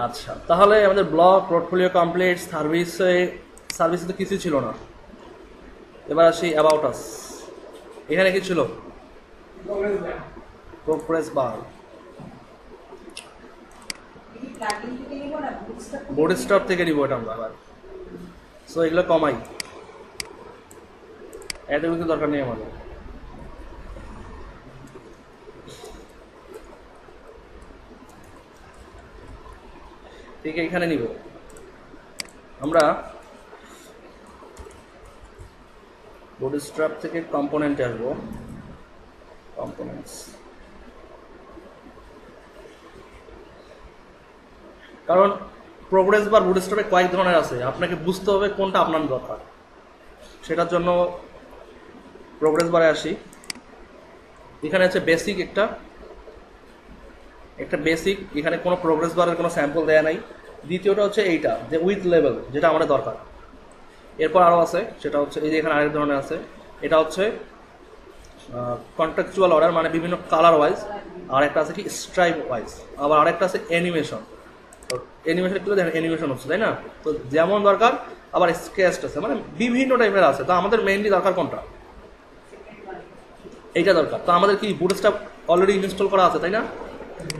আচ্ছা, তাহলে আমাদের ব্লগ পোর্টফোলিও কমপ্লিট, সার্ভিসে তো কিছুই ছিল না। এবার আসি অ্যাবাউট আস। এখানে কি ছিল? প্রোগ্রেস বার, বুটস্ট্র্যাপ থেকে নিব এটা আমরা আবার। সো এগুলো কমাই, এত কিছু দরকার নেই আমাদের। ঠিক এখানে নিব আমরা বুটস্ট্র্যাপ থেকে কম্পোনেন্টে আসবো, কম্পোনেন্টস। কারণ প্রোগ্রেস বার বুটস্ট্র্যাপে কয়েক ধরনের আছে, আপনাকে বুঝতে হবে কোনটা আপনার দরকার। সেটার জন্য প্রোগ্রেস বারে আসি। এখানে আছে বেসিক, একটা বেসিক, এখানে কোনো প্রোগ্রেস বারের কোনো স্যাম্পল দেয়া নাই। দ্বিতীয়টা হচ্ছে এইটা যে উইথ লেভেল, যেটা আমাদের দরকার। এরপর আরও আছে, সেটা হচ্ছে এই যে এখানে আরেক ধরনের আছে, এটা হচ্ছে কন্টেক্সচুয়াল অর্ডার, মানে বিভিন্ন কালার ওয়াইজ। আর একটা আছে কি স্ট্রাইপ ওয়াইজ, আবার আরেকটা আছে অ্যানিমেশন। তো অ্যানিমেশন একটু দেখেন, অ্যানিমেশন হচ্ছে, তাই না? তো যেমন দরকার, আবার স্কেচড আছে, মানে বিভিন্ন টাইপের আছে। তো আমাদের মেইনলি দরকার কোনটা? এইটা দরকার। তো আমাদের কি বুটস্ট্র্যাপ অলরেডি ইনস্টল করা আছে, তাই না?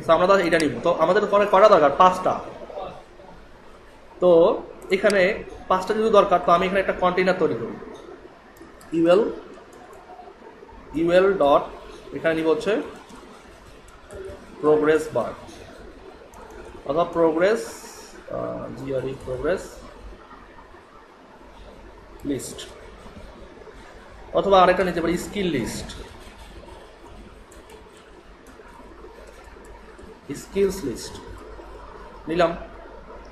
তো আমরা তো এটা নিব। তো আমাদের কয়টা দরকার? 5টা। তো এখানে 5টা যদি দরকার, তো আমি এখানে একটা কন্টেইনার তৈরি করি। ইউএল ডট, এখানে নিব হচ্ছে প্রোগ্রেস বার অথবা প্রোগ্রেস জিআরই প্রোগ্রেস লিস্ট, অথবা আরেকটা নিতে পারি স্কিল লিস্ট, স্কিলস লিস্ট নিলাম।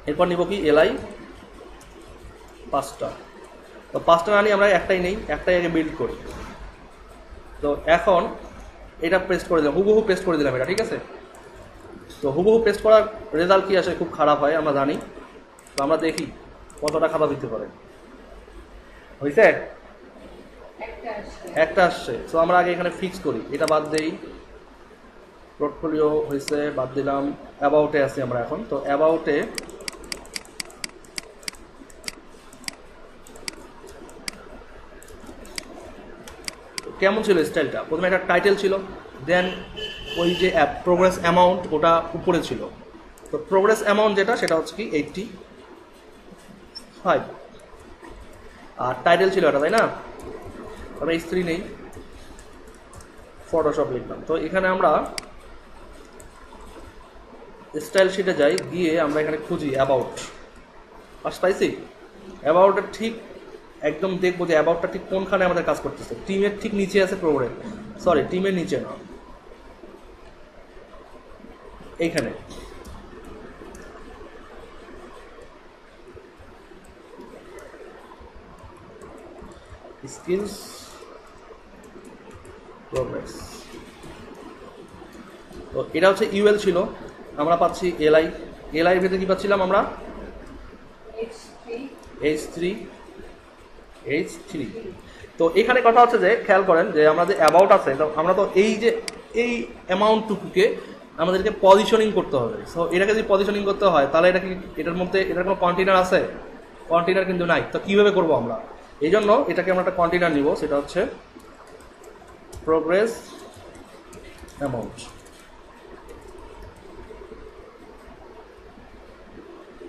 এরপর নিব কি এলআই 5টা। তো 5টা না নিয়ে আমরা একটাই নেই, একটাই আগে বিল্ড করি। তো এখন এটা পেস্ট করে দিলাম, হুবহু পেস্ট করে দিলাম এটা, ঠিক আছে? তো হুবহু পেস্ট করার রেজাল্ট কি আসে? খুব খারাপ হয়, আমরা জানি। তো আমরা দেখি কতটা খাতা দিতে পারে। হয়েছে? একটা আসছে। তো আমরা আগে এখানে ফিক্স করি, এটা বাদ দেই। পোর্টফোলিও হয়েছে, বাদ দিলাম। অ্যাবাউটে আছি আমরা এখন। তো অ্যাবাউটে কেমন ছিল স্টাইলটা? প্রথমে একটা টাইটেল ছিল, দেন ওই যে প্রোগ্রেস অ্যামাউন্ট ওটা উপরে ছিল। তো প্রোগ্রেস অ্যামাউন্ট যেটা, সেটা হচ্ছে কি 85, আর টাইটেল ছিল এটা, তাই না? আমরা স্ত্রী নেই, ফটোশপ লিখলাম। তো এখানে আমরা স্টাইল শিটে যাই, গিয়ে আমরা এখানে খুঁজি অ্যাবাউট। ফার্স্ট পাইছি অ্যাবাউটের ঠিক একদম দেখবো যে অ্যাবাউটটা ঠিক কোনখানে আমাদের কাজ করতেছে। টিমের ঠিক নিচে আছে প্রোগ্রেস, সরি টিমের নিচে না, এইখানে। Skills progress. তো এটা হচ্ছে ইউএল ছিল, আমরা পাচ্ছি এলআই। এলআই ভেতরে কি পাচ্ছিলাম আমরা? H3। তো এখানে কথা হচ্ছে যে খেয়াল করেন যে আমরা যে অ্যাবাউট আছে, তো আমরা তো এই যে এই অ্যামাউন্টটুকুকে আমাদেরকে পজিশনিং করতে হবে। সো এটাকে যদি পজিশনিং করতে হয়, তাহলে এটা কি এটার মধ্যে এটার কোনো কন্টেইনার আছে? কন্টেইনার কিন্তু নাই। তো কীভাবে করবো আমরা? এই জন্য এটাকে আমরা একটা কন্টেইনার নিব, সেটা হচ্ছে প্রোগ্রেস অ্যামাউন্ট।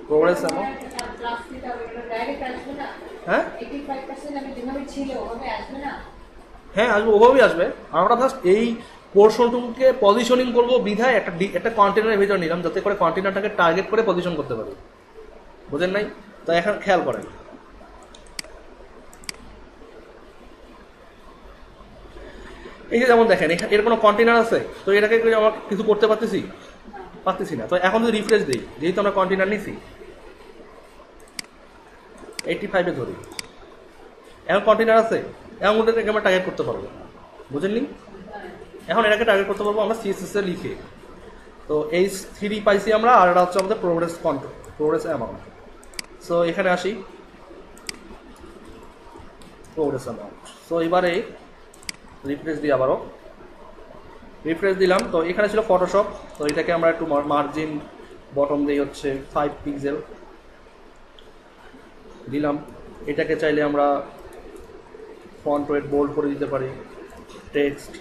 প্রোগ্রেস অ্যামাউন্ট, হ্যাঁ হ্যাঁ আসবে, ওভাবেই আসবে। আমরা জাস্ট এই পোর্শনটুকুকে পজিশনিং করবো বিধায় একটা কন্টেনারের ভিতরে নিলাম, যাতে করে কন্টেনারটাকে টার্গেট করে পজিশন করতে পারি। বুঝেন নাই? তো এখন খেয়াল করেন, এই যে যেমন দেখেন এর কোনো কন্টেনার আছে, তো এটাকে আমরা কিছু করতে পারতেছি না। তো এখন যদি রিফ্রেশ দিই, যেহেতু আমরা কন্টেনার নিছি, 85-এ ধরি, এখন কন্টেনার আছে, এখন ওটাকে আমরা টার্গেট করতে পারবো। বুঝেননি? এখন এটাকে টার্গেট করতে পারবো আমরা সিএসএস এ লিখে। তো H3 পাইছি আমরা, আর এটা হচ্ছে আমাদের প্রোগ্রেস অ্যামাউন্ট। সো এখানে আসি, প্রোগ্রেস অ্যামাউন্ট। সো এবারে রিফ্রেশ দিই, আবারও রিফ্রেশ দিলাম। তো এখানে ছিল ফটোশপ, তো এটাকে আমরা একটু মার্জিন বটম দেই হচ্ছে 5 পিক্সেল দিলাম। এটাকে চাইলে আমরা ফন্ট ওয়েট বোল্ড করে দিতে পারি, টেক্সট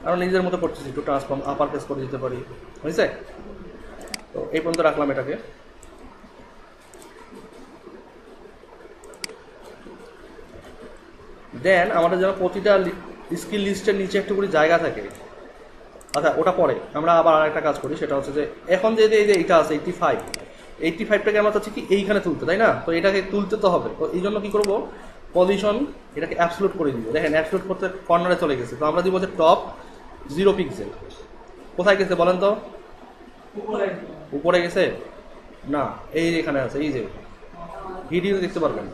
আমরা নিজের মতো করতেছি, একটু ট্রান্সফর্ম আপার কেস করে দিতে পারি, হয়েছে? তো এই পর্যন্ত রাখলাম এটাকে। দেন আমাদের যেন প্রতিটা স্কিল লিস্টের নিচে একটু করে জায়গা থাকে। আচ্ছা ওটা পরে আমরা আবার আরেকটা কাজ করি, সেটা হচ্ছে যে এখন যে এই যে এইটা আছে 85টাকে আমরা চাচ্ছি কি এইখানে তুলতে, তাই না? তো এটাকে তুলতে তো হবে, তো এই জন্য কী করবো, পজিশন এটাকে অ্যাবসলুট করে দিব। দেখেন অ্যাবসলুট করতে কর্নারে চলে গেছে, তো আমরা দিব যে টপ 0 পিক্সেল। কোথায় গেছে বলেন তো? উপরে গেছে না, এই এখানে আছে, এই যে ভিডিও দেখতে পারবেন।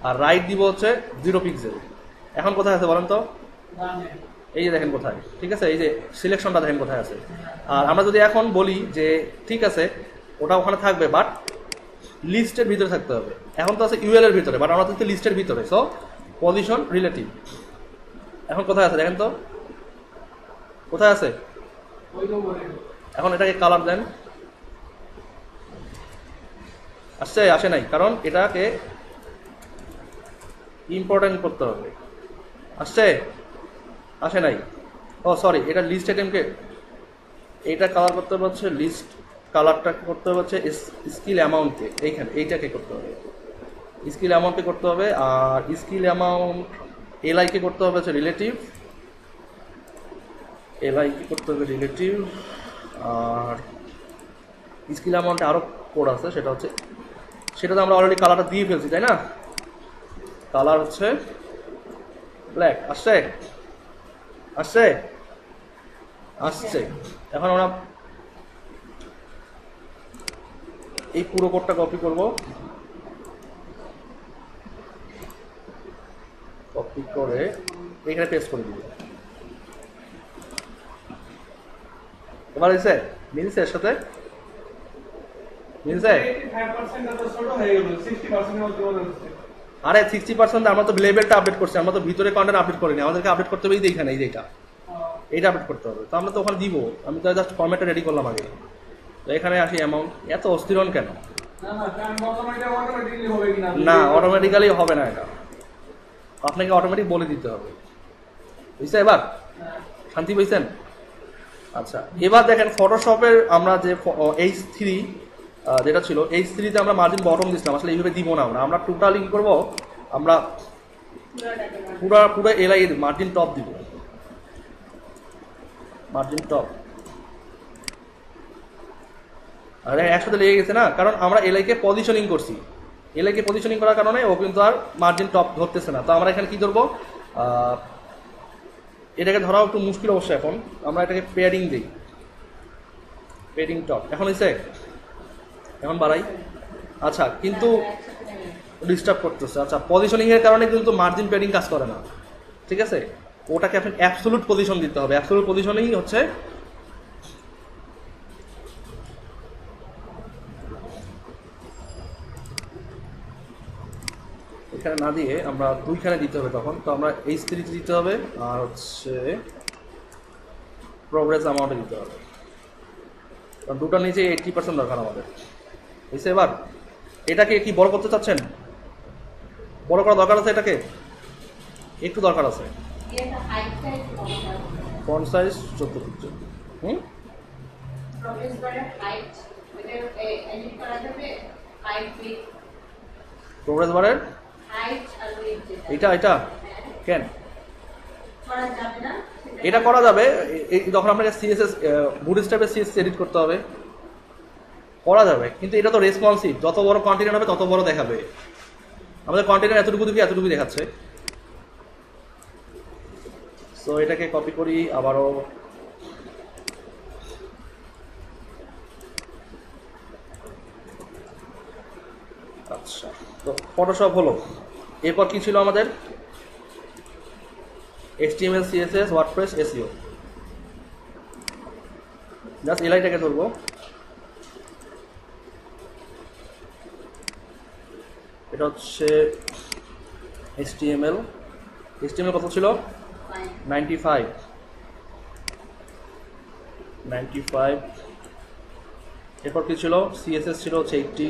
আর রাইট দিব হচ্ছে 0 পিক্সেল। এখন কোথায় আছে বলেন তো? এই যে দেখেন কোথায়, ঠিক আছে? এই যে সিলেকশনটা দেখেন কোথায় আছে। আর আমরা যদি এখন বলি যে ঠিক আছে ওটা ওখানে থাকবে, বাট লিস্টের ভিতরে থাকতে হবে। এখন তো আছে ইউএল এর ভিতরে, বাট আমরা তো লিস্টের ভিতরে, সো পজিশন রিলেটিভ। এখন কোথায় আছে দেখেন তো, কোথায় আছে? এখন এটাকে কালার দেন, আসছে আসে নাই, কারণ এটাকে ইম্পর্টেন্ট করতে হবে। আসছে আসে নাই, ও সরি, এটা লিস্ট আইটেমকে এইটা কালার করতে হবে হচ্ছে লিস্ট কালারটা করতে হবে হচ্ছে স্কিল অ্যামাউন্টকে, এইখানে এইটাকে করতে হবে, স্কিল অ্যামাউন্টকে করতে হবে। আর স্কিল অ্যামাউন্ট এলআইকে করতে হবে হচ্ছে রিলেটিভ, এলআইকে করতে হবে রিলেটিভ। আর স্কিল অ্যামাউন্টে আরও কোড আছে, সেটা হচ্ছে সেটাতে আমরা অলরেডি কালারটা দিয়ে ফেলছি, তাই না? কালার হচ্ছে ব্ল্যাক। আসছে আসছে আসছে। এখন আমরা এই পুরো কোডটা কপি করব, কপি করে এখানে পেস্ট করে দিব। এবার হয়েছে, মিলছে এর সাথে, মিলছে? আরে 60% আমরা তো লেভেলটা আপডেট করছি, আমরা তো ভিতরে কন্টেন্ট আপডেট করিনি, আমাদেরকে আপডেট করতে হবে এইখানে, এই যেটা এইটা আপডেট করতে হবে। তো আমরা তো ওখানে দিব, আমি তো জাস্ট ফরম্যাটটা রেডি করলাম আগে। তো এখানে আসি অ্যামাউন্ট, এত অস্থির হন কেন? না অটোমেটিক্যালি হবে না, এটা আপনাকে অটোমেটিক বলে দিতে হবে, বুঝছে? এবার শান্তি পেয়েছেন? আচ্ছা এবার দেখেন ফটোশপের আমরা যে H3 যেটা ছিল, H3-তে আমরা মার্জিন বটম দিচ্ছিলাম, আসলে এইভাবে দিব না। আমরা টোটালি কী করবো, আমরা পুরো এলআই মার্জিন টপ দিব, মার্জিন টপ। আর একসাথে লেগে গেছে না, কারণ আমরা এলআইকে পজিশনিং করছি, এলআইকে পজিশনিং করার কারণে ও কিন্তু আর মার্জিন টপ ধরতেছে না। তো আমরা এখানে কি ধরবো, এটাকে ধরাও একটু মুশকিল অবশ্য। এখন আমরা এটাকে পেয়ারিং দিই, পেয়ারিং টপ। এখন হয়েছে, এখন বাড়াই। আচ্ছা কিন্তু ডিস্টার্ব করতেছে। আচ্ছা পজিশনিং এর কারণে কিন্তু মার্জিন পেয়ারিং কাজ করে না, ঠিক আছে? ওটাকে আপনি অ্যাবসোলুট পজিশন দিতে হবে। অ্যাবসোলুট পজিশনই হচ্ছে এখানে না দিয়ে আমরা দুইখানে দিতে হবে তখন। তো আমরা H3 দিতে হবে আর হচ্ছে প্রোগ্রেস অ্যামাউন্টে দিতে হবে, কারণ দুটার নিচে 80% দরকার আমাদের, বুঝছে? এবার এটাকে কি বড় করতে চাচ্ছেন? বড় করা দরকার আছে, এটাকে একটু দরকার আছে। Font size 14 pixel. প্রোগ্রেস বারের এটা এটা কেন এটা করা যাবে, যখন আপনাকে সিএসএস বুটস্ট্র্যাপে সিএসএস এডিট করতে হবে, করা যাবে। কিন্তু এটা তো রেসপন্সিভ, যত বড় কন্টেন্ট হবে তত বড় দেখাবে। আমাদের কন্টেন্টের এতটুকু দিকে এতটুকু দেখাচ্ছে। সো এটাকে কপি করি আবারও, আচ্ছা তো ফটোশপ হলো। এরপর কি ছিল আমাদের? HTML CSS WordPress SEO। Just এলআইটাকে ধরবো, এটা হচ্ছে HTML কত ছিল? 95 এরপর কি ছিল, সিএসএস ছিল হচ্ছে 80,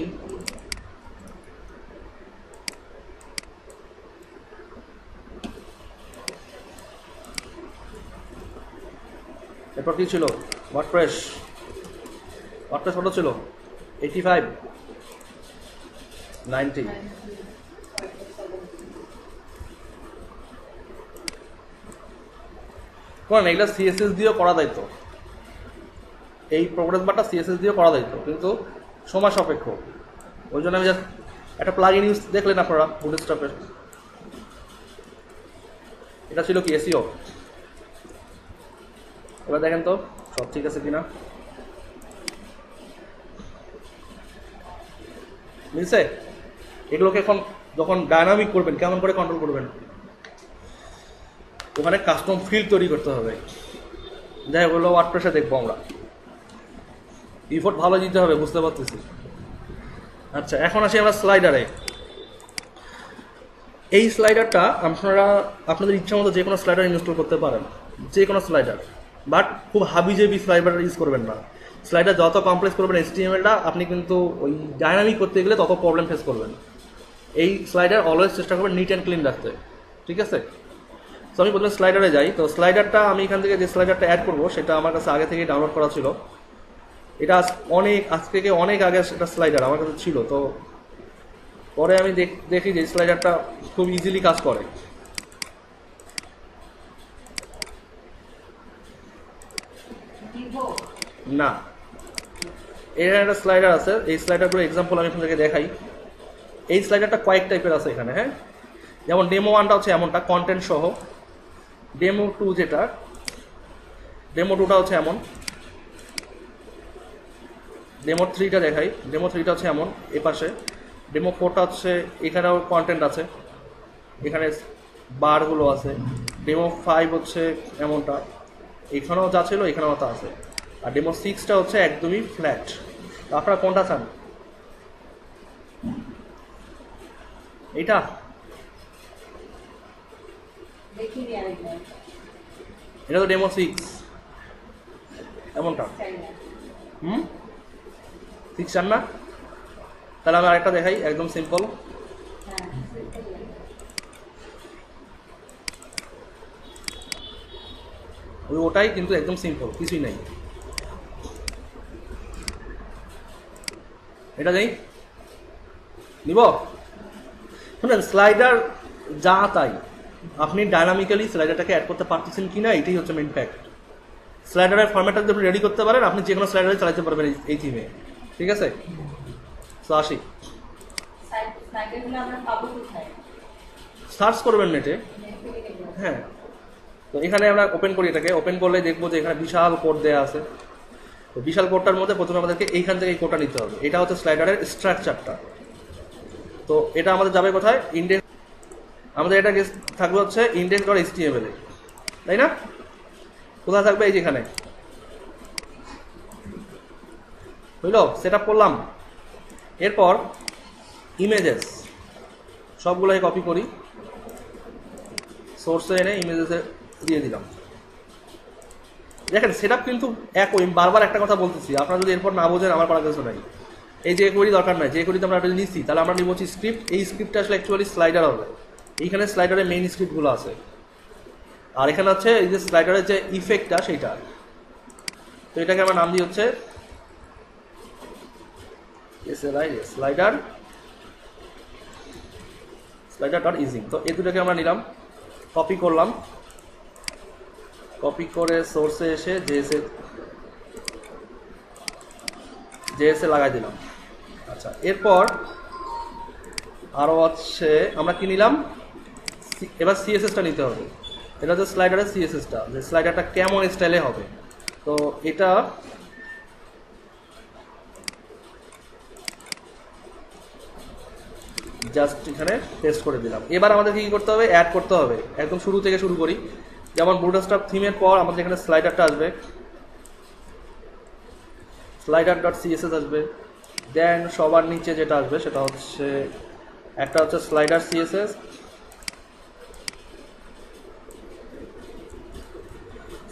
এরপর কি ছিল, ওয়ার্ডপ্রেস কত ছিল, 85, 90। কারণ এগুলো সিএসএস দিয়েও করা যাইতো, এই প্রোগ্রেস বারটা সিএসএস দিয়েও করা যাইতো, কিন্তু সময় সাপেক্ষ। ওই জন্য আমি জাস্ট একটা প্লাগ ইন ইউজ দেখলেন আপনারা বুটস্ট্র্যাপের। এটা ছিল কি এসইও। এবার দেখেন তো সব ঠিক আছে কিনা, মিলছে? এগুলোকে এখন যখন ডায়নামিক করবেন কেমন করে কন্ট্রোল করবেন, ওখানে কাস্টম ফিল্ড তৈরি করতে হবে। যাই হোক, ওগুলো ওয়ার্ডপ্রেসে দেখবো আমরা, ইফোর্ট ভালো দিতে হবে, বুঝতে পারতেছি। আচ্ছা, এখন আসি আমরা স্লাইডারে। এই স্লাইডারটা আপনারা আপনাদের ইচ্ছা মতো যে কোনো স্লাইডার ইনস্টল করতে পারেন, যে কোনো স্লাইডার, বাট খুব হাবিজেবি স্লাইডার ইউজ করবেন না। স্লাইডার যত কমপ্লেক্স করবেন HTML-টা, আপনি কিন্তু ওই ডায়নামিক করতে গেলে তত প্রবলেম ফেস করবেন। এই স্লাইডার অলওয়েজ চেষ্টা করবেন নিট অ্যান্ড ক্লিন রাখতে, ঠিক আছে? তো আমি প্রথমে স্লাইডারে যাই। তো স্লাইডারটা আমি এখান থেকে যে স্লাইডারটা অ্যাড করবো সেটা আমার কাছে আগে থেকেই ডাউনলোড করা ছিল। এটা আজ থেকে অনেক আগে একটা স্লাইডার আমার কাছে ছিল। তো পরে আমি দেখি যে স্লাইডারটা খুব ইজিলি কাজ করে। না, এখানে একটা স্লাইডার আছে, এই স্লাইডারগুলো এক্সাম্পল আমি এখান থেকে দেখাই। এই স্লাইডারটা কয়েক টাইপের আছে এখানে, হ্যাঁ। যেমন ডেমো 1টা হচ্ছে এমনটা, কন্টেন্ট সহ। ডেমো 2 যেটা, ডেমো 2টা হচ্ছে এমন। ডেমো 3টা দেখাই, ডেমো 3টা হচ্ছে এমন এ পাশে। ডেমো 4টা হচ্ছে এখানেও কন্টেন্ট আছে, এখানে বারগুলো আছে। ডেমো 5 হচ্ছে এমনটা, এখানেও যা ছিল এখানেও তা আছে। আর ডেমো 6টা হচ্ছে একদমই ফ্ল্যাট। আপনারা কোনটা চান? এইটা এটা তো ডেমো 6 এমনটা। 6 চান না? তাহলে আমি আরেকটা দেখাই, একদম সিম্পল। ওটাই কিন্তু একদম সিম্পল, কিছুই নেই। এটা নেই, নিব। শুনেন, স্লাইডার যা তাই, আপনি ডায়নামিক্যালি স্লাইডারটাকে অ্যাড করতে পারতেছেন কিনা, এটাই হচ্ছে মেইন ফ্যাক্ট। স্লাইডারের ফরম্যাটটা যদি আপনি রেডি করতে পারেন, আপনি যে কোনো স্লাইডারে চালাতে পারবেন এই থিমে, ঠিক আছে? তো আসি, সার্চ করবেন নেটে, হ্যাঁ। তো এখানে আমরা ওপেন করি, এটাকে ওপেন করলে দেখবো যে এখানে বিশাল কোড দেওয়া আছে। তো বিশাল কোডটার মধ্যে প্রথমে আমাদেরকে এইখান থেকে এই কোডটা নিতে হবে। এটা হচ্ছে স্লাইডারের স্ট্রাকচারটা। তো এটা আমাদের যাবে কোথায়? ইন্ডেক্স। আমাদের এটা থাকবে হচ্ছে index.html, তাই না? কোথায় থাকবে? এই যেখানে। বুঝলো? সেট আপ করলাম। এরপর ইমেজেস সবগুলোই কপি করি, সোর্সে এনে ইমেজেসে দিয়ে দিলাম। দেখেন, সেট আপ কিন্তু একই। বারবার একটা কথা বলতেছি, আপনারা যদি এরপর না বোঝেন আমার করার কিছু নাই। এই যে কোয়েরি দরকার নাই, যে কোয়েরিতে আমরা নিচ্ছি তাহলে আমরা নিব হচ্ছে স্ক্রিপ্ট। এই স্ক্রিপ্টটা আসলে অ্যাকচুয়ালি স্লাইডার হবে। এইখানে স্লাইডারের মেইন স্ক্রিপ্টগুলো আছে, আর এখানে হচ্ছে এই যে স্লাইডারের যে ইফেক্টটা সেইটা। তো এটাকে আমার নাম দিই হচ্ছে স্লাইডার ডট ইজিং। তো এই দুটোকে আমরা নিলাম, কপি করলাম, কপি করে সোর্সে এসে জেএসএ লাগাই দিলাম। আচ্ছা, এরপর আরও হচ্ছে আমরা কি নিলাম, এবার সিএসএসটা নিতে হবে। এটা হচ্ছে স্লাইডারের সিএসএসটা, যে স্লাইডারটা কেমন স্টাইলে হবে। তো এটা জাস্ট এখানে পেস্ট করে দিলাম। এবার আমাদের কি করতে হবে? অ্যাড করতে হবে। একদম শুরু থেকে শুরু করি। যেমন বুটস্ট্র্যাপ থিমের পর আমাদের এখানে স্লাইডারটা আসবে, স্লাইডার.css আসবে। দেন সবার নিচে যেটা আসবে সেটা হচ্ছে একটা হচ্ছে স্লাইডার সিএসএস,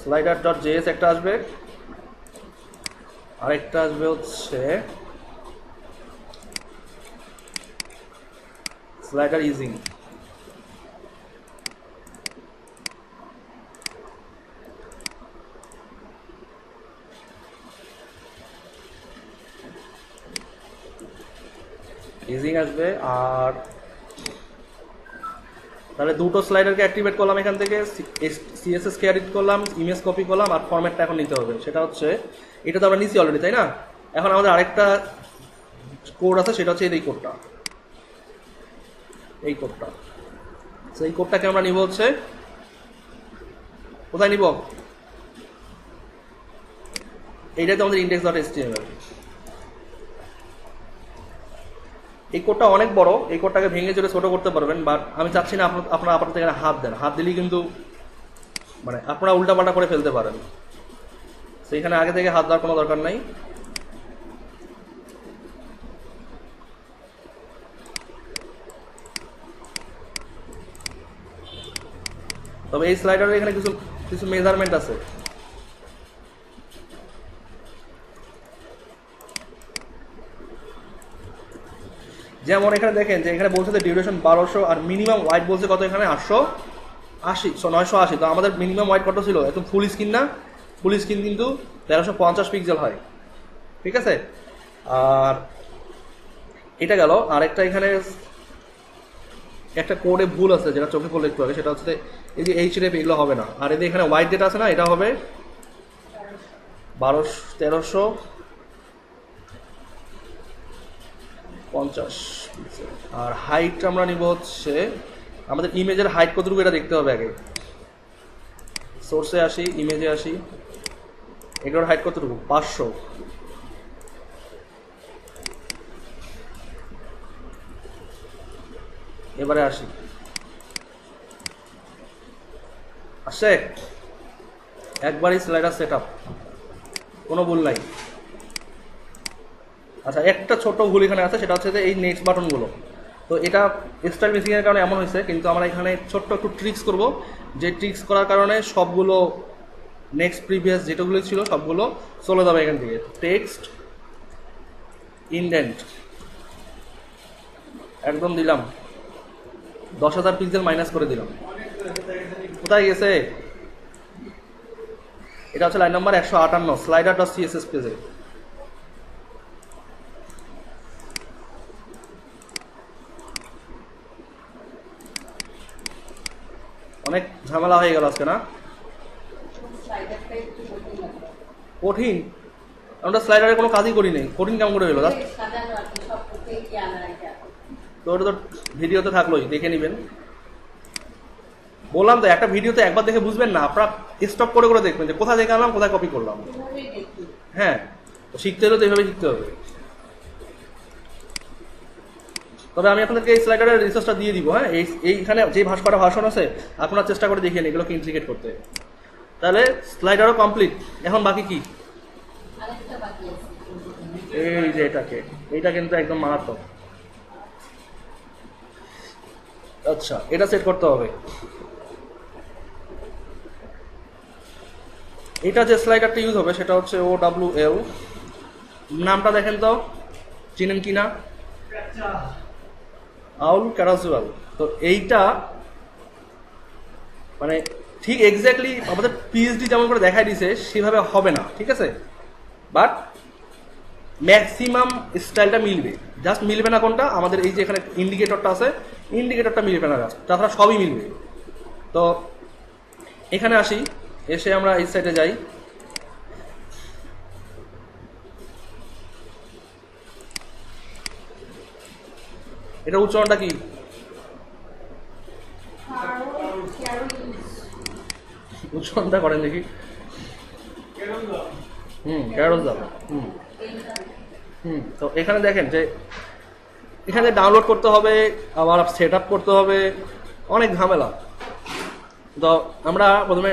স্লাইডার.js একটা আসবে, আরেকটা আসবে হচ্ছে স্লাইডার ইজিং। ইজিং আসবে। আর তাহলে দুটো স্লাইডারকে অ্যাক্টিভেট করলাম এখান থেকে, সিএসএস কে এডিট করলাম, ইমেজ কপি করলাম, আর ফরম্যাটটা এখন নিতে হবে। সেটা হচ্ছে এটা তো আমরা নিচ্ছি অলরেডি, তাই না? এখন আমাদের আরেকটা কোড আছে, সেটা হচ্ছে এই কোডটা, এই কোডটা। তো এই কোডটাকে আমরা নিব হচ্ছে কোথায় নিব? এইটাই তো আমাদের index.html। এই কোডটা অনেক বড়, এই কোডটাকে ভেঙে চলে ছোট করতে পারবেন, বাট আমি চাচ্ছি না আপনারা আপাতত এখানে হাত দেন। হাত দিলেই কিন্তু মানে আপনারা উল্টাপাল্টা করে ফেলতে পারেন। সেইখানে আগে থেকে হাত দেওয়ার কোনো দরকার নাই। তবে এই স্লাইডারের এখানে কিছু কিছু মেজারমেন্ট আছে। যেমন এখানে দেখেন যে এখানে বলছে যে ডিউরেশন 1200 আর মিনিমাম ওয়াইড বলছে কত, এখানে 880 980। তো আমাদের মিনিমাম ওয়াইড কত ছিল? একদম ফুল স্ক্রিন না, ফুল স্ক্রিন কিন্তু 1350 পিক্সেল হয়, ঠিক আছে? আর এটা গেল। আর একটা এখানে একটা কোডে ভুল আছে যেটা চোখে পড়লে একটু আগে, সেটা হচ্ছে এই যে এইচ রেপ এগুলো হবে না। আর এই যে এখানে ওয়াইড যেটা আছে না, এটা হবে 1350 পিক্সেল। আর হাইট আমরা নিব হচ্ছে আমাদের ইমেজের হাইট কতটুকু এটা দেখতে হবে আগে। সোর্সে আসি, ইমেজে আসি, এগুলোর হাইট কতটুকু? 500। এবারে আসি, আসে একবারই স্লাইডার সেট আপ, কোনো ভুল নাই। আচ্ছা, একটা ছোট ভুল এখানে আছে, সেটা হচ্ছে যে এই নেক্সট বাটনগুলো। তো এটা স্টাইল মিসিংয়ের কারণে এমন হয়েছে, কিন্তু আমরা এখানে ছোট্ট একটু ট্রিক্স করব, যে ট্রিক্স করার কারণে সবগুলো নেক্সট প্রিভিয়াস যেটাগুলো ছিল সবগুলো চলে যাবে এখান থেকে। টেক্সট ইনডেন্ট একদম দিলাম, 10,000 পিক্সেল মাইনাস করে দিলাম। কোথায় গেছে? এটা হচ্ছে লাইন নাম্বার 158 slider.css পেজে। অনেক ঝামেলা হয়ে গেল আজকে, না? কঠিন? আমরা স্লাইডারে কোনো কাজই করি নাই, কঠিন কেমন করে হলো? জাস্ট তো ওটা তো ভিডিওতে থাকলোই, দেখে নেবেন। বললাম তো একটা ভিডিওতে একবার দেখে বুঝবেন না, আপনারা স্টপ করে করে দেখবেন যে কোথায় দেখে আনলাম, কোথায় কপি করলাম। হ্যাঁ, তো শিখতে হলে তো এইভাবে শিখতে হবে। তবে আমি আপনাদেরকে এই স্লাইডারের রিসোর্সটা দিয়ে দিব। হ্যাঁ, এইখানে যে কটা ভার্সন আছে আপনারা চেষ্টা করে দেখিয়ে নিন এগুলোকে ইন্টিগ্রেট করতে। তাহলে স্লাইডারও কমপ্লিট। এখন বাকি কি? এই যে এইটা কিন্তু একদম মারাত্মক। আচ্ছা, এটা সেট করতে হবে। এটা যে স্লাইডারটা ইউজ হবে সেটা হচ্ছে OWL। নামটা দেখেন তো, চিনেন কি না? আউল ক্যারাজুয়াল। তো এইটা মানে ঠিক এক্স্যাক্টলি আমাদের পিএইচডি যেমন করে দেখাই দিছে সেভাবে হবে না, ঠিক আছে? বাট ম্যাক্সিমাম স্টাইলটা মিলবে। জাস্ট মিলবে না কোনটা? আমাদের এই যে এখানে ইন্ডিকেটরটা আছে, ইন্ডিকেটরটা মিলবে না, জাস্ট তাছাড়া সবই মিলবে। তো এখানে আসি, এসে আমরা এই সাইডে যাই। এটা উচ্চারণটা কি? উচ্চারণটা করেন দেখি। ক্যারোজাল। তো এখানে দেখেন যে এখানে ডাউনলোড করতে হবে, আবার সেট আপ করতে হবে, অনেক ঝামেলা। তো আমরা প্রথমে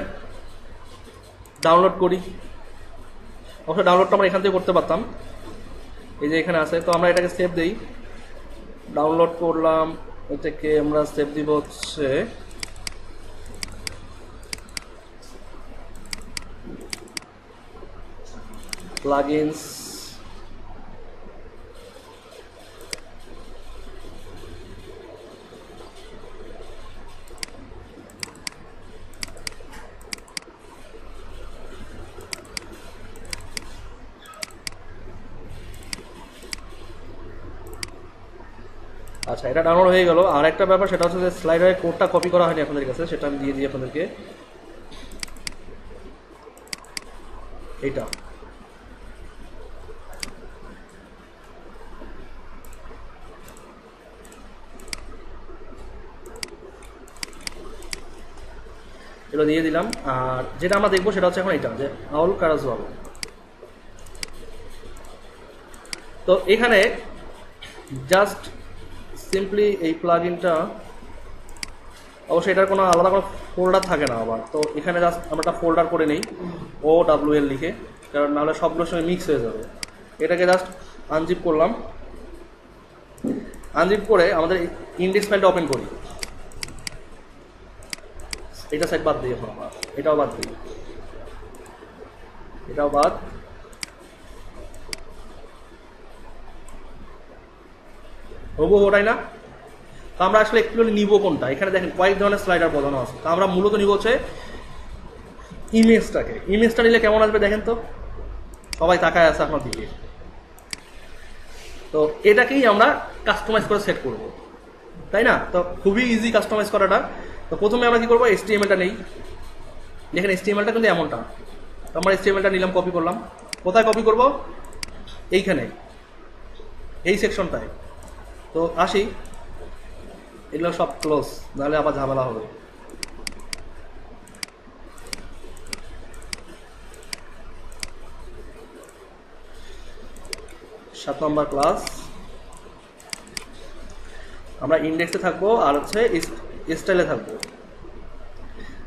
ডাউনলোড করি। অবশ্যই ডাউনলোডটা আমরা এখান থেকে করতে পারতাম, এই যে এখানে আছে। তো আমরা এটাকে সেভ দিই, ডাউনলোড করলাম, এটাকে আমরা সেভ দিব হচ্ছে প্লাগইনস, আচ্ছা এটা ডাউনলোড হয়ে গেল। আর একটা ব্যাপার সেটা হচ্ছে যে স্লাইডারের কোডটা কপি করা হয়নি আপনাদের কাছে, সেটা আমি দিয়ে দিই আপনাদেরকে। এইটা এটা দিয়ে দিলাম। আর যেটা আমরা দেখবো সেটা হচ্ছে এখন এটা, যে আউল কারাজওয়াল। তো এখানে জাস্ট সিম্পলি এই প্লাগইনটা, অবশ্যই এটার কোনো আলাদা কোনো ফোল্ডার থাকে না আবার, তো এখানে জাস্ট আমরা একটা ফোল্ডার করে নিই OWL লিখে, কারণ নাহলে সবগুলোর সঙ্গে মিক্স হয়ে যাবে। এটাকে জাস্ট আনজিপ করলাম, আনজিপ করে আমাদের ইন্ডেক্স ফাইলটা ওপেন করি। এটা সাইড বাদ দিই, এখন আমরা এটাও বাদ দিই, এটাও বাদ। হবো ওটাই না, তো আমরা আসলে একটু নিব কোনটা? এখানে দেখেন কয়েক ধরনের স্লাইডার বোঝানো আছে, তো আমরা মূলত নিব হচ্ছে ইমেজটাকে। ইমেজটা নিলে কেমন আসবে দেখেন তো, সবাই তাকায় আছে আপনার দিকে। তো এটাকেই আমরা কাস্টমাইজ করে সেট করব, তাই না? তো খুবই ইজি কাস্টমাইজ করাটা। তো প্রথমে আমরা কি করবো, HTML-টা নেই। দেখেন HTML-টা কিন্তু এমনটা, তো আমরা HTML-টা নিলাম, কপি করলাম। কোথায় কপি করব? এইখানে, এই সেকশনটায়। তো আসি, এগুলো সব ক্লোজ, নাহলে আবার ঝামেলা হবে। সাত নম্বর ক্লাস, আমরা ইন্ডেক্সে থাকবো আর হচ্ছে স্টাইলে থাকবো।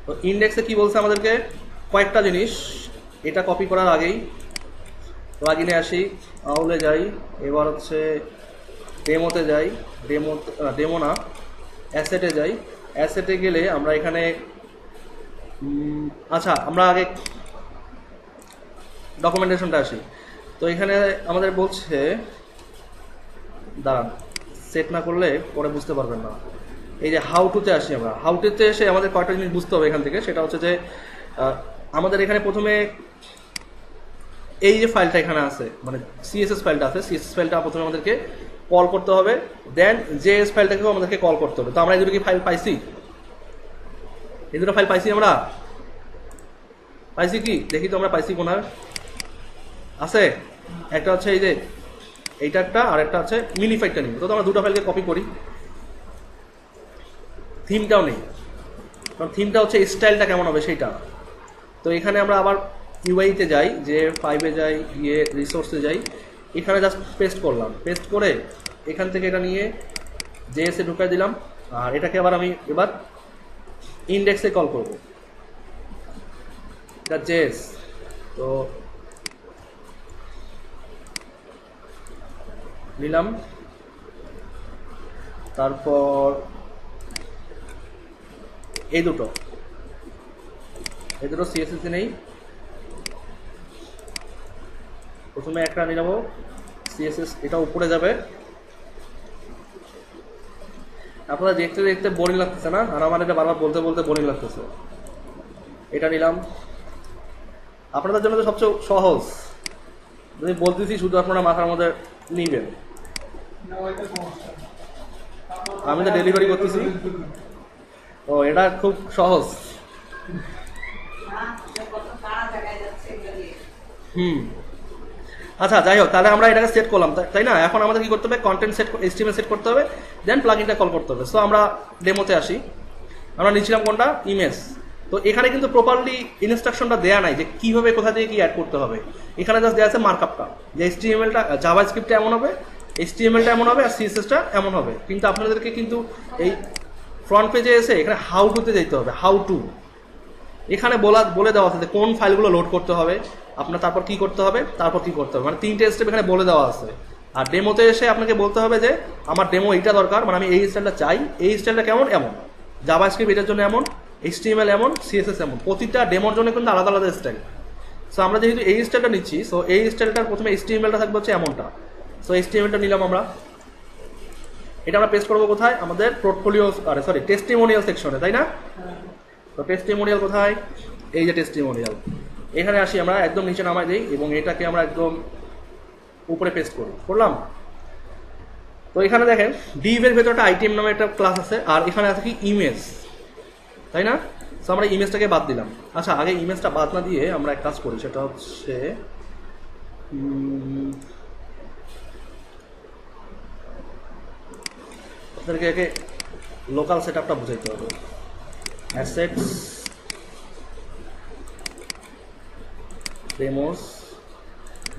তো ইন্ডেক্সে কি বলছে আমাদেরকে, কয়েকটা জিনিস। এটা কপি করার আগেই প্লাগইনে আসি, আউলে যাই, এবার হচ্ছে ডেমোতে যাই, ডেমো না, অ্যাসেটে যাই। অ্যাসেটে গেলে আমরা এখানে আচ্ছা আমরা আগে ডকুমেন্টেশনটা আসি। তো এখানে আমাদের বলছে, দাঁড়ান সেট না করলে পরে বুঝতে পারবেন না। এই যে হাউ টুতে আসি আমরা, হাউ টুতে এসে আমাদের কয়েকটা জিনিস বুঝতে হবে এখান থেকে। সেটা হচ্ছে যে আমাদের এখানে প্রথমে এই যে ফাইলটা এখানে আছে, মানে CSS ফাইলটা আছে, CSS ফাইলটা প্রথমে আমাদেরকে কল করতে হবে, দেন JS ফাইলটাকেও আমাদেরকে কল করতে হবে। তো আমরা এই দুটো কি ফাইল পাইছি? এই দুটো ফাইল পাইছি, আমরা পাইছি কি দেখি তো, আমরা পাইছি কোন আছে? একটা হচ্ছে এই যে এইটা একটা, আর একটা হচ্ছে মিনিফাইটটা নিব। তো আমরা দুটো ফাইলকে কপি করি। থিমটাও নেই, কারণ থিমটা হচ্ছে স্টাইলটা কেমন হবে সেইটা। তো এখানে আমরা আবার UI-তে যাই, যে 5-এ যাই, গিয়ে রিসোর্সে যাই, এখানে জাস্ট পেস্ট করলাম। পেস্ট করে এখান থেকে এটা নিয়ে JS-এ ঢুকাই দিলাম। আর এটাকে আবার আমি এবার ইন্ডেক্সে কল করব, এটা JS। তো নিলাম, তারপর এই দুটো CSS-এ নেই। প্রথমে একটা নিয়ে নেবো CSS, এটা উপরে যাবে। আপনারা দেখতে দেখতে বোরিং লাগতেছে না? আর আমার এটা বারবার বলতে বলতে বোরিং লাগতেছে। এটা নিলাম, আপনাদের জন্য তো সবচেয়ে সহজ, যদি বলতেছি শুধু আপনারা মাথার মধ্যে নিবেন। আমি তো ডেলিভারি করতেছি। ও এটা খুব সহজ। আচ্ছা যাই হোক, তাহলে আমরা এটাকে সেট করলাম, তাই না? এখন আমাদের কি করতে হবে, কন্টেন্ট সেট, HTML সেট করতে হবে, দেন প্লাগইনটা কল করতে হবে। সো আমরা ডেমোতে আসি, আমরা নিচ্ছিলাম কোনটা, ইমেজ। তো এখানে কিন্তু প্রপারলি ইনস্ট্রাকশনটা দেয়া নাই যে কিভাবে কোথা থেকে কি অ্যাড করতে হবে। এখানে জাস্ট দেওয়া আছে মার্কআপটা, যে HTML-টা জাভাস্ক্রিপ্টটা এমন হবে, HTML-টা এমন হবে, আর CSS-টা এমন হবে। কিন্তু আপনাদেরকে কিন্তু এই ফ্রন্ট পেজে এসে এখানে হাউ টুতে যেতে হবে। হাউ টু এখানে বলে দেওয়া আছে যে কোন ফাইলগুলো লোড করতে হবে আপনার, তারপর কি করতে হবে, তারপর কি করতে হবে, মানে 3টে স্টেপ এখানে বলে দেওয়া আছে। আর ডেমোতে এসে আপনাকে বলতে হবে যে আমার ডেমো এইটা দরকার, মানে আমি এই স্টাইলটা চাই, এই স্টাইলটা কেমন, এমন জাভাস্ক্রিপ্ট এটার জন্য এমন, HTML এমন, CSS এমন। প্রতিটা ডেমোর জন্য কিন্তু আলাদা আলাদা স্টাইল। সো আমরা যেহেতু এই স্টাইলটা নিচ্ছি, সো এই স্টাইলটার প্রথমে HTML-টা থাকবে হচ্ছে এমনটা। সো HTML-টা নিলাম আমরা, এটা আমরা পেস্ট করবো কোথায়, আমাদের পোর্টফোলিও টেস্টিমোনিয়াল সেকশনে, তাই না? তো টেস্টিমোনিয়াল কোথায়, এই যে টেস্টিমোনিয়াল, এখানে আসি আমরা, একদম নিচে নামাই দিই এবং এটাকে আমরা একদম উপরে পেস্ট করলাম। তো এখানে দেখেন ডিভের ভেতরে একটা আইটেম নামে একটা ক্লাস আছে, আর এখানে আছে কি ইমেজ, তাই না? তো আমরা ইমেজটাকে বাদ দিলাম। আচ্ছা, আগে ইমেজটা বাদ না দিয়ে আমরা এক কাজ করি, সেটা হচ্ছে আপনাদেরকে আগে লোকাল সেট আপটা বুঝাইতে হবে। অ্যাসেটস,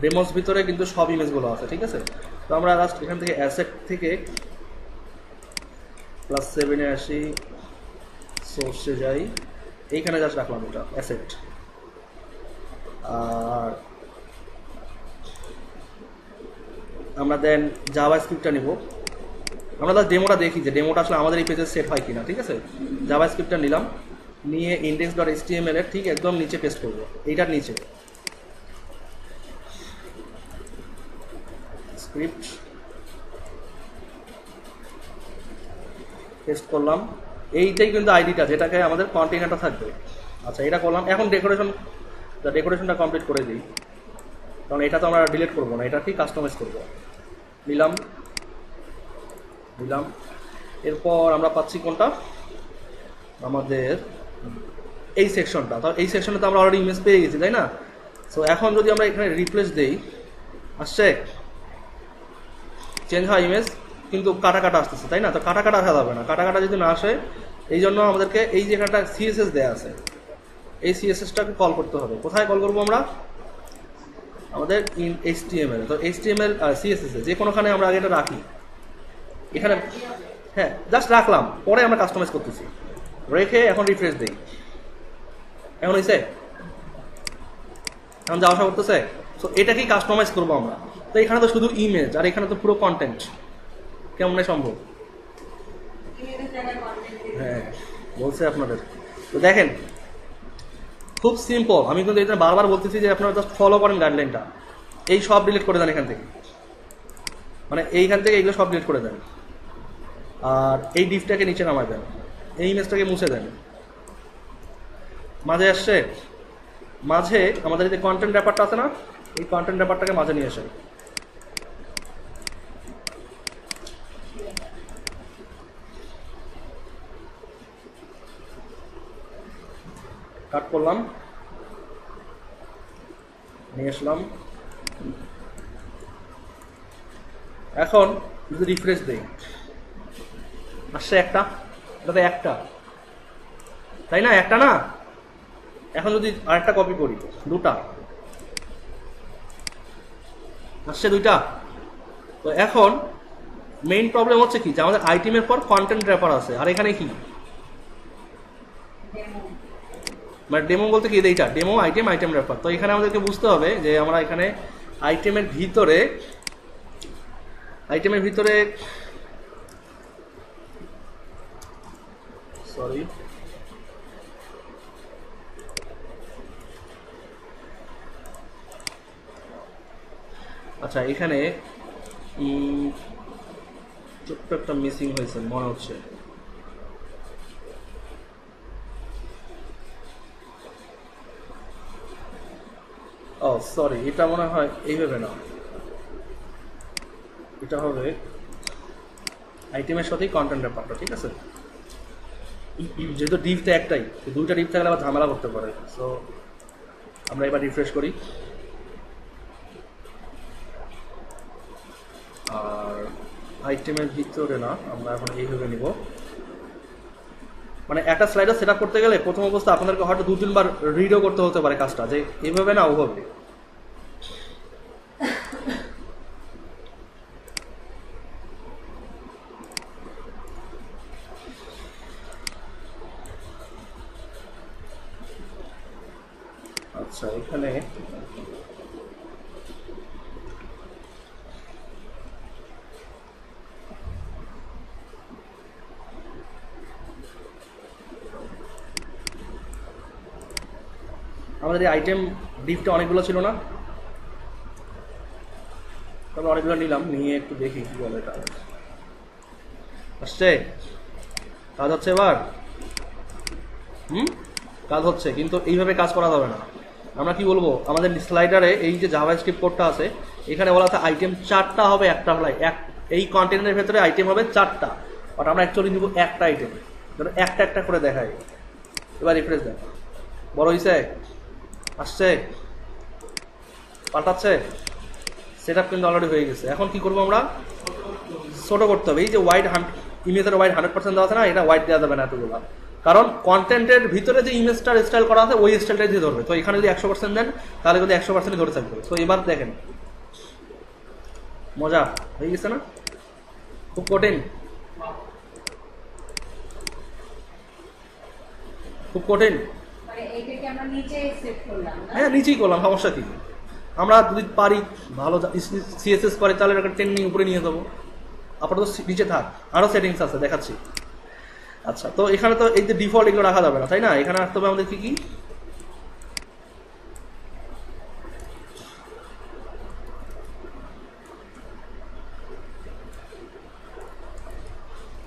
ডেমোস ভিতরে কিন্তু সব ইমেজগুলো আছে, ঠিক আছে? তো আমরা লাস্ট এখান থেকে অ্যাসেট থেকে +7-এ আসি, সোর্সে যাই, এইখানে জাস্ট রাখলাম এটা অ্যাসেট। আর আমরা দেন জাভা স্ক্রিপ্টটা নিব, আমরা জাস্ট ডেমোটা দেখি যে ডেমোটা আসলে আমাদের এই পেজে সেট হয় কিনা, ঠিক আছে? জাভা স্ক্রিপ্টটা নিলাম, নিয়ে index.html এর ঠিক একদম নিচে পেস্ট করবো, এইটার নিচে স্ক্রিপ্ট পেস্ট করলাম। এইটাই কিন্তু আইডিটা, যেটাকে আমাদের কন্টেইনারটা থাকবে। আচ্ছা, এটা করলাম। এখন ডেকোরেশনটা কমপ্লিট করে দিই, কারণ এটা তো আমরা ডিলিট করবো না, এটা কি কাস্টমাইজ করবো। নিলাম, এরপর আমরা পাচ্ছি কোনটা, আমাদের এই সেকশনটা। তো এই সেকশনে তো আমরা অলরেডি ইমেজ পেয়ে গেছি, তাই না? সো এখন যদি আমরা এখানে রিপ্লেস দেই, আসছে চেঞ্জ হয় ইমেজ, কিন্তু কাটা আসতেছে, তাই না? তো কাটা আসা যাবে না, কাটা যদি না আসে, এই জন্য আমাদেরকে এই যে একটা CSS দেয়া আছে, এই CSS-টাকে কল করতে হবে। কোথায় কল করবো আমরা, আমাদের HTML। তো HTML আর CSS যে কোনোখানে আমরা আগে এটা রাখি, এখানে হ্যাঁ জাস্ট রাখলাম, পরে আমরা কাস্টমাইজ করতেছি, রেখে এখন রিফ্রেশ দিই। এখন হয়েছে, এখন যাওয়া আসা করতেছে। সো এটাকেই কাস্টমাইজ করবো আমরা। তো এখানে তো শুধু ইমেজ, আর এখানে তো পুরো কন্টেন্ট, কেমন সম্ভব? হ্যাঁ, বলছে আপনাদের। তো দেখেন খুব সিম্পল, আমি কিন্তু এটা বারবার বলতেছি যে আপনারা জাস্ট ফলো করেন গাইডলাইনটা। এই সব ডিলিট করে দেন এখান থেকে, মানে এইখান থেকে এইগুলো সব ডিলিট করে দেন, আর এই ডিফটাকে নিচে নামায় দেন, এই ইমেজটাকে মুছে দেন। মাঝে আসছে, মাঝে আমাদের যে কন্টেন্ট র্যাপারটা আছে না, এই কন্টেন্ট র্যাপারটাকে মাঝে নিয়ে আসে, কাট করলাম, নিয়ে আসলাম। এখন যদি রিফ্রেশ দেই, আসছে একটা, এটাতে একটা, তাই না? একটা না, এখন যদি আরেকটা কপি করি, দুটা আসছে, দুইটা। তো এখন মেইন প্রবলেম হচ্ছে কি, যে আমাদের আইটেমের পর কন্টেন্ট র্যাপার আছে, আর এখানে কি মানে ডেমো বলতে কি, এইটা ডেমো আইটেম র্যাপার। তো এখানে আমাদেরকে বুঝতে হবে যে আমরা এখানে আইটেমের ভিতরে সরি আচ্ছা, এখানে ছোট্ট একটা মিসিং হয়েছে মনে হচ্ছে। ও সরি, এটা মনে হয় এইভাবে না, এটা হবে আইটেমের সাথেই কন্টেন্ট র্যাপারটা, ঠিক আছে? যেহেতু ডিভটা একটাই, দুইটা ডিভ থাকলে আবার ঝামেলা করতে পারে। সো আমরা এবার রিফ্রেশ করি, আর আইটেমের ভিতরে না, আমরা এখন এইভাবে নিব। মানে একটা স্লাইডার সেট আপ করতে গেলে প্রথম অবস্থা আপনাদেরকে হয়তো 2-3 বার রিডও করতে হতে পারে কাজটা, যে এভাবে না ওভাবে। আচ্ছা, এখানে আমাদের এই আইটেম ডিপটা অনেকগুলো ছিল না, তবে অনেকগুলো নিলাম, নিয়ে একটু দেখি কি বলে এটা। আসছে, কাজ হচ্ছে এবার। কাজ হচ্ছে, কিন্তু এইভাবে কাজ করা যাবে না। আমরা কি বলবো, আমাদের স্লাইডারে এই যে জাভাস্ক্রিপ্ট কোডটা আছে, এখানে বলা আছে আইটেম 4টা হবে একটা ফ্লাই, এই কন্টেনারের ভেতরে আইটেম হবে 4টা, বাট আমরা অ্যাকচুয়ালি নিব একটা আইটেম। ধরো একটা একটা করে দেখাই। এবার রিফ্রেশ দেখ, বড় হয়েছে, আসছে, পাল্টাচ্ছে, সেট আপ কিন্তু অলরেডি হয়ে গেছে। এখন কি করবো আমরা, ছোট করতে হবে। এই যে ওয়াইড ইমেজের ওয়াইড 100% দেওয়া আছে না, এটা ওয়াইড দেওয়া যাবে না এতগুলো, কারণ কন্টেন্টের ভিতরে যে ইমেজটার স্টাইল করা আছে ওই স্টাইলটাই দিয়ে ধরবে। তো এখানে যদি 100% দেন তাহলে কিন্তু 100% ধরে থাকবে। তো এবার দেখেন, মজা হয়ে গেছে না, খুব কঠিন, খুব কঠিন। হ্যাঁ নিচেই করলাম, সমস্যা কি। আমরা যদি পারি ভালো সিএসএস পারি তাহলে একটা ট্রেনিং উপরে নিয়ে যাবো, আপাতত নিচে থাক, আরো সেটিংস আছে দেখাচ্ছি। আচ্ছা, তো এখানে তো এই যে ডিফল্ট এগুলো রাখা যাবে না, তাই না? এখানে রাখতে হবে আমাদের কি কি,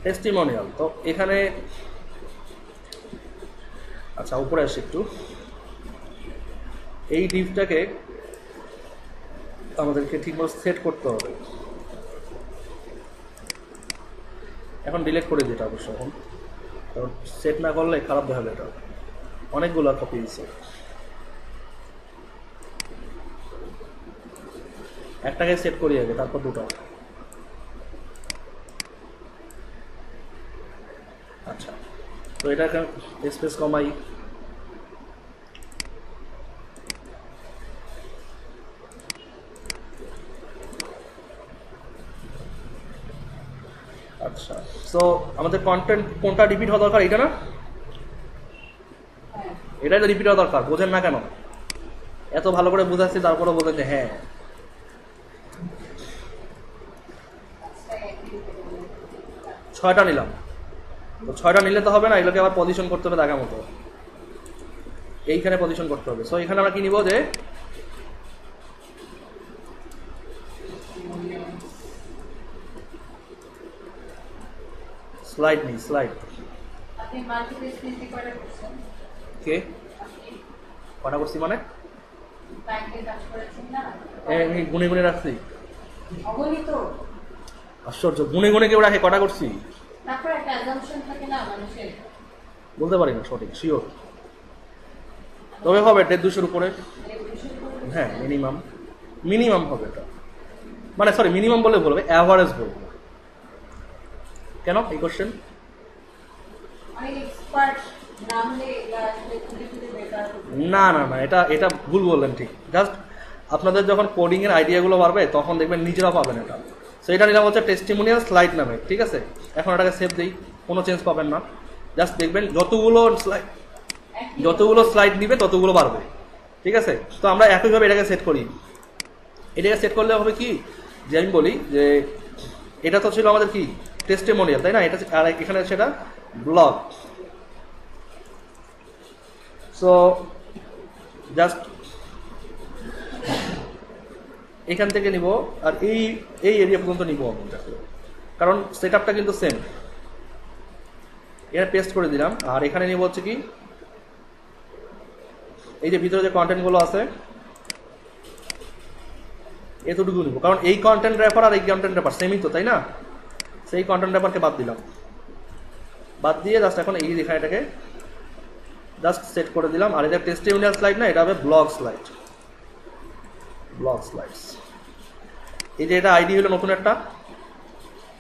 টেস্টিমোনিয়াল। তো এখানে আচ্ছা উপরে আসি একটু, এই ডিভটাকে আমাদেরকে ঠিকমতো সেট করতে হবে। এখন ডিলিট করে দিতে অবশ্য, এখন কারণ সেট না করলে খারাপ দেখাবে। এটা অনেকগুলো কপি দিচ্ছে, একটাকে সেট করি আগে, তারপর দুটো। আচ্ছা, তো এটাকে স্পেস কমাই, আচ্ছা। সো আমাদের কন্টেন্ট কোনটা রিপিট হওয়া দরকার, এটা না, এটাই তো রিপিট হওয়া দরকার। বোঝেন না কেন, এত ভালো করে বোঝাচ্ছি তারপরে বোঝেন যে হ্যাঁ। ছয়টা নিলাম, তো 6টা নিলে তো হবে না, এগুলোকে আবার পজিশন করতে হবে দেখা মতো, এইখানে পজিশন করতে হবে। সো এখানে আমরা কি নিব, যে স্লাইড নেই, স্লাইড কে কটা করছি মানে গুনে গুনে রাখছি, আশ্চর্য, গুনে গুনে কেউ রাখে, কটা করছি বলতে পারি না সঠিক শিওর, তবে হবে 150-200 উপরে। হ্যাঁ মিনিমাম, মিনিমাম হবে এটা, মানে সরি মিনিমাম বলে বলবে, অ্যাভারেজ বলবো। কেন এই কোশ্চেন, না না না, এটা এটা ভুল বললেন, ঠিক। জাস্ট আপনাদের যখন কোডিং এর আইডিয়াগুলো বাড়বে তখন দেখবেন নিজেরা পাবেন এটা। সো এটা নিলাম হচ্ছে টেস্টিমোনিয়াল স্লাইড নামে, ঠিক আছে? এখন এটাকে সেভ দিই, কোনো চেঞ্জ পাবেন না। জাস্ট দেখবেন যতগুলো স্লাইড নিবে ততগুলো বাড়বে, ঠিক আছে? তো আমরা একইভাবে এটাকে সেট করি। এটাকে সেট করলে হবে কি, যে আমি বলি যে এটা তো ছিল আমাদের কি টেস্টিমোনিয়াল, তাই না? এটা আর এখানে সেটা ব্লগ। সো জাস্ট এখান থেকে নিব, আর এই এই এরিয়া পর্যন্ত নিব আমি, কারণ সেট আপটা কিন্তু সেম। এখানে পেস্ট করে দিলাম, আর এখানে নিব হচ্ছে কি এই যে ভিতরে যে কন্টেন্টগুলো আছে এতটুকু নিব, কারণ এই কন্টেন্ট র্যাপার আর এই কন্টেন্ট র্যাপার সেমই তো, তাই না? সেই কন্টেন্ট র্যাপারকে বাদ দিলাম, বাদ দিয়ে জাস্ট এখন এই লেখা এটাকে জাস্ট সেট করে দিলাম। আর এটা টেস্টিমোনিয়াল স্লাইড না, এটা হবে ব্লগ স্লাইড, ব্লগ স্লাইডস। এই যে এটা আইডি হলো নতুন একটা,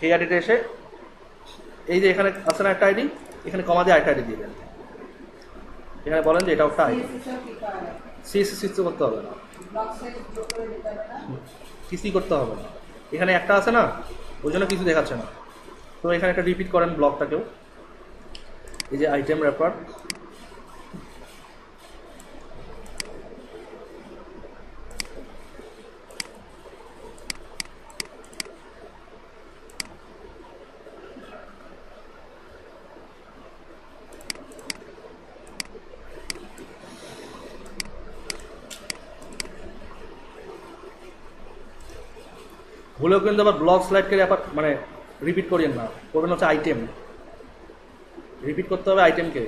এই আইডিতে এসে এই যে এখানে আছে না একটা আইডি, এখানে কমা দিয়ে আরেকটা আইডি দিয়ে দেন। এখানে বলেন যে এটা একটা আইডি, সিএসএস করতে হবে না, কিছুই করতে হবে না, এখানে একটা আছে না, ওই জন্য কিছু দেখাচ্ছে না। তো এখানে একটা রিপিট করেন ব্লগটাকেও, এই যে আইটেম র্যাপার, ভুলেও কিন্তু আবার ব্লক স্লাইড করে আবার মানে রিপিট করিয়েন না, করবেন হচ্ছে আইটেম, রিপিট করতে হবে আইটেমকে।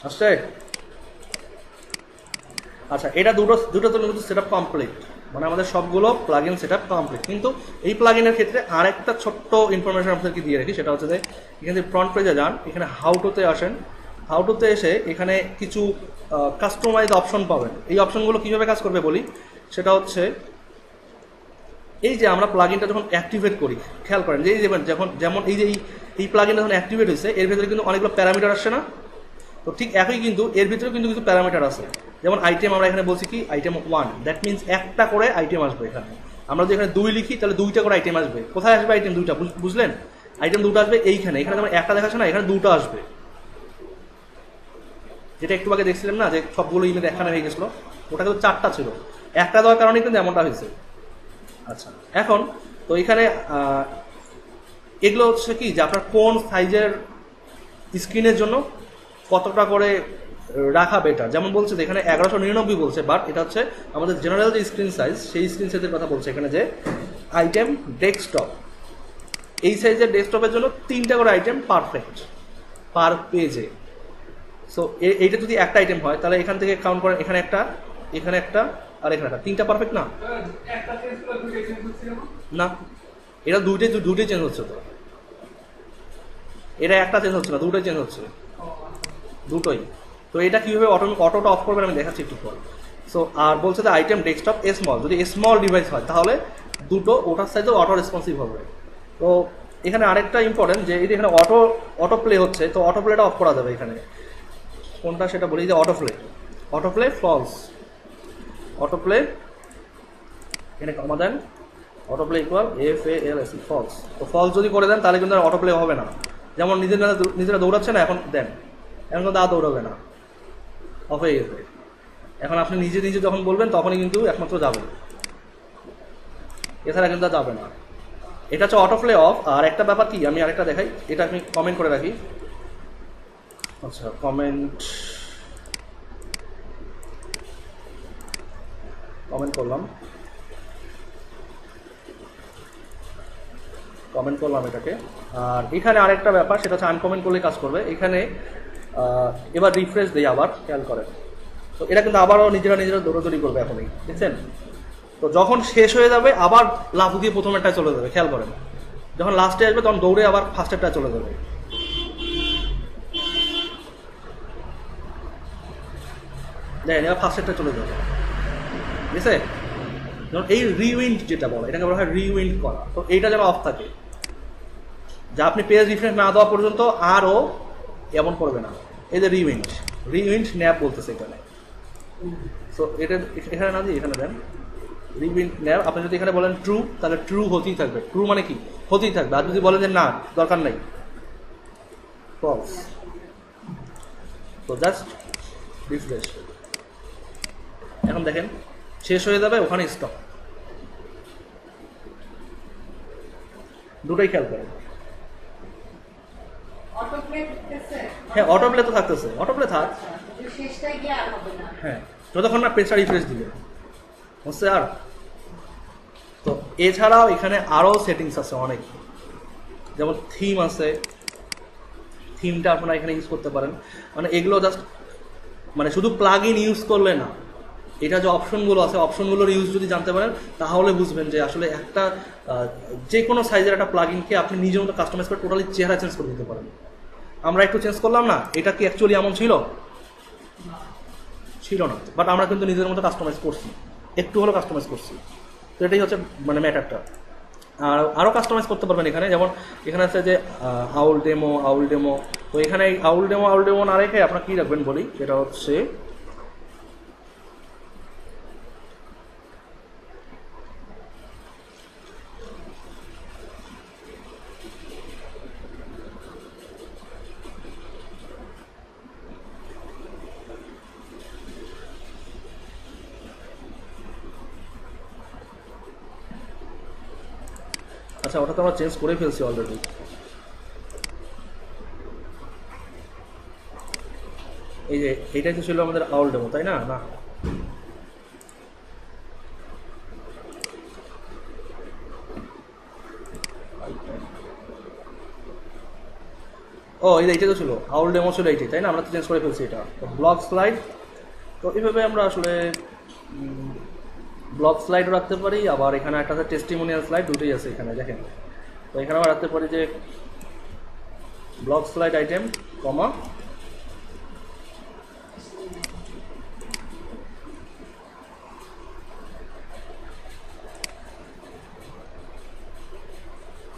আসছে? আচ্ছা, এটা দুটো জন্য কিন্তু সেট আপ কমপ্লিট, মানে আমাদের সবগুলো plug in shed up complete. কিন্তু এই প্লাগ ইনের ক্ষেত্রে আরেকটা ছোট্ট ইনফরমেশন আপনাদেরকে দিয়ে রাখি, সেটা হচ্ছে যে এখানে ফ্রন্ট পেজে যান, এখানে হাউ টুতে আসেন, হাউ টুতে এসে এখানে কিছু কাস্টমাইজ অপশন পাবেন। এই অপশনগুলো কীভাবে কাজ করবে বলি, সেটা হচ্ছে এই যে আমরা প্লাগ ইনটা যখন অ্যাক্টিভেট করি, খেয়াল করেন যে এই যেমন এই যে এই প্লাগ ইনটা যখন অ্যাক্টিভেট হয়েছে এর ভেতরে কিন্তু অনেকগুলো প্যারামিটার আসছে না? তো ঠিক একই কিন্তু এর ভিতরে কিন্তু কিছু প্যারামিটার আছে। যেমন আইটেম আমরা এখানে বলছি কি আইটেম 1, দ্যাট মিনস একটা করে আইটেম আসবে এখানে। আমরা যদি এখানে 2 লিখি তাহলে 2টা করে আইটেম আসবে। কোথায় আসবে আইটেম 2টা, বুঝলেন? আইটেম 2টা আসবে এইখানে, এখানে যেমন একটা দেখাচ্ছে না, এখানে 2টা আসবে। যেটা একটু আগে দেখছিলেন না যে সবগুলো ইমেজ এখানে হয়ে গেছিলো, ওটা কিন্তু 4টা ছিল, একটা দেওয়ার কারণে কিন্তু এমনটা হয়েছে। আচ্ছা, এখন তো এখানে এগুলো হচ্ছে কি যে আপনার কোন সাইজের স্ক্রিনের জন্য কতটা করে রাখা বেটার। যেমন বলছে যে এখানে 1199 বলছে, বাট এটা হচ্ছে আমাদের জেনারেল যে স্ক্রিন সাইজ, সেই স্ক্রিন সাইজের কথা বলছে এখানে যে আইটেম ডেস্কটপ, এই সাইজের ডেস্কটপের জন্য 3টা করে আইটেম পারফেক্ট পার পেজে। সো এইটা যদি একটা আইটেম হয় তাহলে এখান থেকে কাউন্ট করেন, এখানে একটা, এখানে একটা, আর এখানে একটা, 3টা পারফেক্ট না? না, এটা দুইটাই চেঞ্জ হচ্ছে। তো এটা একটা চেঞ্জ হচ্ছে না, দুটোই চেঞ্জ হচ্ছে, দুটোই। তো এটা কীভাবে অটোটা অফ করবেন আমি দেখাচ্ছি একটু পর। সো আর বলছে যে আইটেম ডেস্কটপ স্মল, যদি স্মল ডিভাইস হয় তাহলে দুটো ওটার সাইজেও অটো রেসপন্সিভ হবে। তো এখানে আরেকটা ইম্পর্টেন্ট যে এই যে এখানে অটো প্লে হচ্ছে, তো অটো প্লেটা অফ করা যাবে এখানে। কোনটা সেটা বলি, যে auto play false, auto play এখানে কমা দেন, auto play equal FALS false. তো ফলস যদি করে দেন তাহলে কিন্তু আর অটো প্লে হবে না। যেমন নিজেরা দৌড়াচ্ছে না, এখন দেন, এখন কিন্তু আর দৌড়াবে না, অফ হয়ে গেছে। এখন আপনি নিজে যখন বলবেন তখনই কিন্তু একমাত্র যাবে, এছাড়া কিন্তু যাবে না। এটা হচ্ছে অটো প্লে অফ। আর একটা ব্যাপার কি, আমি আরেকটা দেখাই, এটা আমি কমেন্ট করে রাখি। আচ্ছা, কমেন্ট করলাম এটাকে। আর এখানে আরেকটা ব্যাপার, সেটা হচ্ছে আনকমেন্ট করলে কাজ করবে। এখানে এবার রিফ্রেশ দিই, আবার খেয়াল করেন। তো এটা কিন্তু আবারও নিজেরা দৌড়াদৌড়ি করবে এখনই, দেখছেন? তো যখন শেষ হয়ে যাবে আবার লাফ দিয়ে প্রথমেরটায় চলে যাবে, খেয়াল করেন। যখন লাস্টে আসবে তখন দৌড়ে আবার ফার্স্টেরটায় চলে যাবে। দেখেন, এবার ফার্স্টেরটায় চলে যাবে, ঠিক আছে? যেমন এই রিউইন্ড যেটা বলে, এটাকে বলা হয় রিউইন্ড করা। তো এইটা যেন অফ থাকে, যা আপনি পেজ রিফ্রেশ না দেওয়া পর্যন্ত আরও এমন করবে না। এই যে রিউইন্ড ন্যাপ বলতেছে এখানে। সো এটা এখানে না দিয়ে এখানে দেন রিউইন্ড ন্যাপ। আপনি যদি এখানে বলেন ট্রু, তাহলে ট্রু হতেই থাকবে। ট্রু মানে কি, হতেই থাকবে। আর যদি বলেন যে না, দরকার নাই, ফলস। তো জাস্ট রিফ্রেশ, এখন দেখেন শেষ হয়ে যাবে, ওখানে স্টপ। দুটোই খেয়াল করেন। হ্যাঁ, অটো প্লে তো থাকতেছে, অটো প্লে থাক, হ্যাঁ, যতক্ষণ না পেজটা রিফ্রেশ দিবে হচ্ছে। আর তো এছাড়াও এখানে আরও সেটিংস আছে অনেক, যেমন থিম আছে, থিমটা আপনারা এখানে ইউজ করতে পারেন। মানে এগুলো জাস্ট মানে শুধু প্লাগ ইন ইউজ করলে না, এটা যে অপশনগুলো আছে, অপশনগুলোর ইউজ যদি জানতে পারেন তাহলে বুঝবেন যে আসলে একটা যে কোনো সাইজের একটা প্লাগ ইনকে আপনি নিজের মতো কাস্টমাইজ করে টোটালি চেহারা চেঞ্জ করে দিতে পারেন। আমরা একটু চেঞ্জ করলাম না, এটা কি অ্যাকচুয়ালি এমন ছিল না, বাট আমরা কিন্তু নিজের মতো কাস্টমাইজ করছি, একটু হলেও কাস্টমাইজ করছি। তো এটাই হচ্ছে মানে ম্যাটারটা। আর আরও কাস্টমাইজ করতে পারবেন এখানে। যেমন এখানে আছে যে আউল ডেমো। তো এখানে আউল ডেমো না রেখে আপনারা কী রাখবেন বলি, সেটা হচ্ছে আচ্ছা, ওটা তো আমরা চেঞ্জ করে ফেলছি অলরেডি। এই যে এইটাই তো ছিল আমাদের আউল ডেমো, তাই না? না, ও এই যে এইটা তো ছিল আউল ডেমো, ছিল এইটাই, তাই না? আমরা তো চেঞ্জ করে ফেলছি এটা। তো ব্লগ স্লাইড, তো এইভাবে আমরা আসলে ব্লগ স্লাইডও রাখতে পারি, আবার এখানে একটা আছে টেস্টিমোনিয়াল স্লাইড, দুটোই আছে এখানে দেখেন। তো এখানে আমরা রাখতে পারি যে ব্লগ স্লাইড আইটেম কমা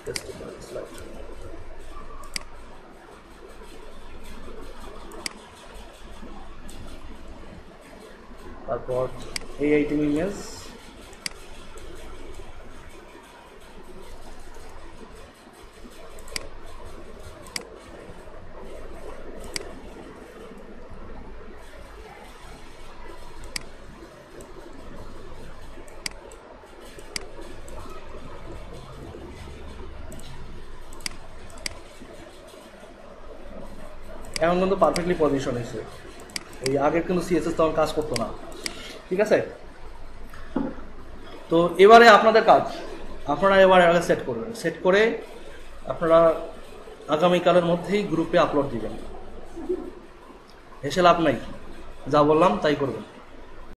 টেস্টিমোনিয়াল স্লাইড। তারপর এই আইটেম ইমেজ, এখন কিন্তু পারফেক্টলি পজিশন হয়েছে। এই আগের কিন্তু সিএসএস তখন কাজ করতো না, ঠিক আছে? তো এবারে আপনাদের কাজ, আপনারা এবার আগে সেট করবেন, সেট করে আপনারা আগামীকালের মধ্যেই গ্রুপে আপলোড দিবেন। হেসে লাভ নাই, যা বললাম তাই করবেন।